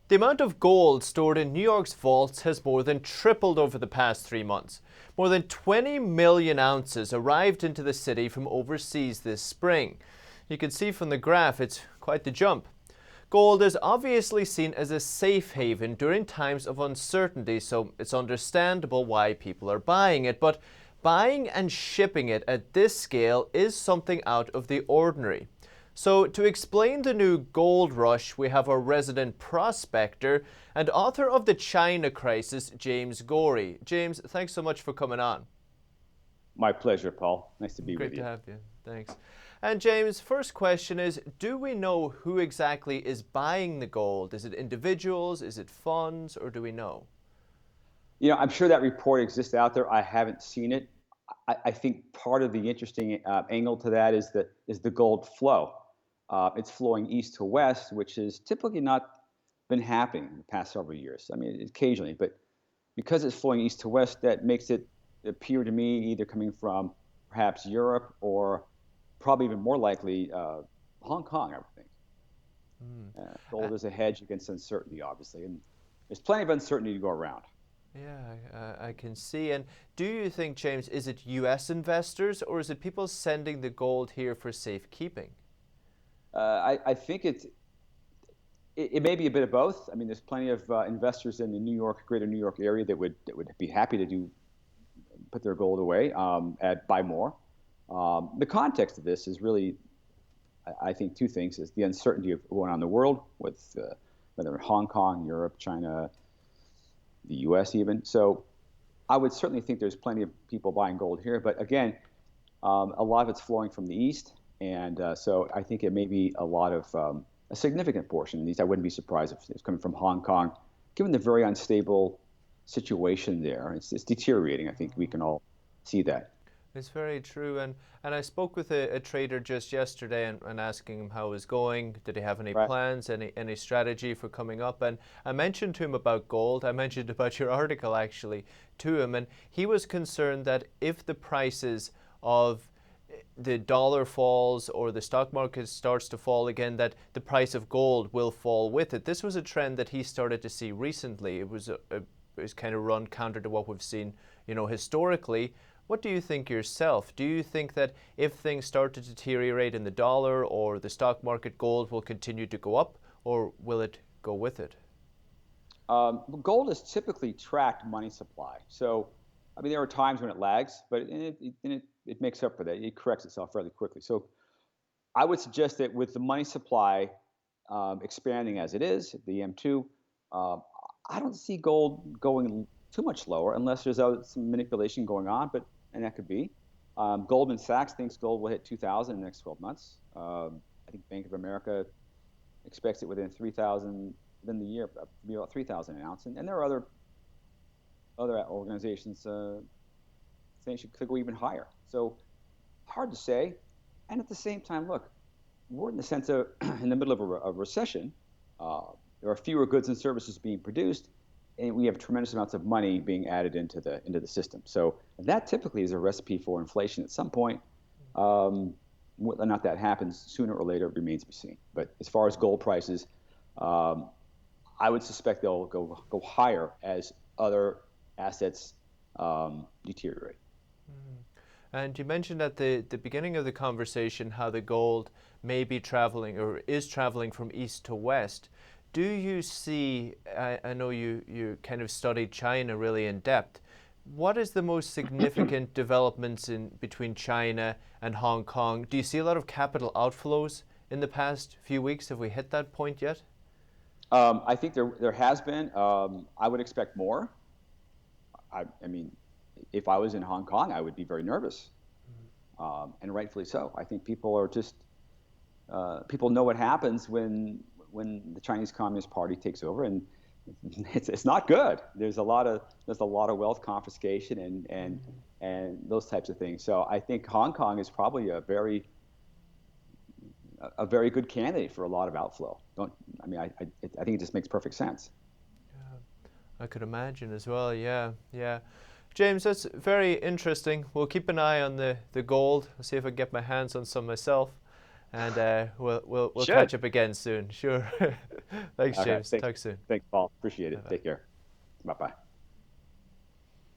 The amount of gold stored in New York's vaults has more than tripled over the past 3 months. More than 20 million ounces arrived into the city from overseas this spring. You can see from the graph it's quite the jump. Gold is obviously seen as a safe haven during times of uncertainty, so it's understandable why people are buying it. But buying and shipping it at this scale is something out of the ordinary. So to explain the new gold rush, we have our resident prospector and author of The China Crisis, James Gorrie. James, thanks so much for coming on. My pleasure, Paul. Nice to be Great with you. to have you. Thanks. And James, first question is, do we know who exactly is buying the gold? Is it individuals, is it funds, or do we know? I'm sure that report exists out there. I haven't seen it. I think part of the interesting angle to that is the gold flow. It's flowing east to west, which has typically not been happening in the past several years. I mean, occasionally, but because it's flowing east to west, that makes it appear to me either coming from perhaps Europe or probably even more likely Hong Kong, I would think. Gold is a hedge against uncertainty, obviously, and there's plenty of uncertainty to go around. Yeah, I can see. And do you think, James, is it U.S. investors or is it people sending the gold here for safekeeping? I think it may be a bit of both. I mean, there's plenty of investors in the greater New York area that would be happy to put their gold away buy more. The context of this is really, I think, two things: is the uncertainty of going on in the world with whether Hong Kong, Europe, China, the U.S. even. So I would certainly think there's plenty of people buying gold here, but again, a lot of it's flowing from the east. And so I think it may be a significant portion. At least I wouldn't be surprised if it's coming from Hong Kong, given the very unstable situation there. It's deteriorating. I think we can all see that. It's very true. And I spoke with a trader just yesterday and asking him how it was going. Did he have any Right. plans, any strategy for coming up? And I mentioned to him about gold. I mentioned about your article actually to him. And he was concerned that if the prices of the dollar falls or the stock market starts to fall again, that the price of gold will fall with it. This was a trend that he started to see recently. It was kind of run counter to what we've seen, historically. What do you think yourself? Do you think that if things start to deteriorate in the dollar or the stock market, gold will continue to go up, or will it go with it? Gold has typically tracked money supply. So, I mean, there are times when it lags, but it makes up for that. It corrects itself fairly quickly. So I would suggest that with the money supply expanding as it is, the M2, I don't see gold going too much lower unless there's some manipulation going on, and that could be. Goldman Sachs thinks gold will hit 2,000 in the next 12 months. I think Bank of America expects it within the year, to be about 3,000 an ounce. And there are other organizations saying it could go even higher. So hard to say. And at the same time, look, we're in the sense of in the middle of a recession. There are fewer goods and services being produced, and we have tremendous amounts of money being added into the system. So that typically is a recipe for inflation at some point. Whether or not that happens sooner or later remains to be seen. But as far as gold prices, I would suspect they'll go higher as other assets deteriorate. And you mentioned at the beginning of the conversation how the gold may be traveling or is traveling from east to west. Do you see, I know you kind of studied China really in depth, what is the most significant developments between China and Hong Kong? Do you see a lot of capital outflows in the past few weeks? Have we hit that point yet? I think there has been. I would expect more. I mean, if I was in Hong Kong, I would be very nervous, and rightfully so. I think people are just people know what happens when the Chinese Communist Party takes over, and it's not good. There's a lot of wealth confiscation and those types of things. So I think Hong Kong is probably a very good candidate for a lot of outflow. I think it just makes perfect sense. I could imagine as well. Yeah. James, that's very interesting. We'll keep an eye on the gold. I'll see if I can get my hands on some myself. and we'll Should. catch up again soon. Sure. Thanks, Okay. James. Talk soon. Thanks, Paul. Appreciate it. Bye-bye. Take care. Bye bye.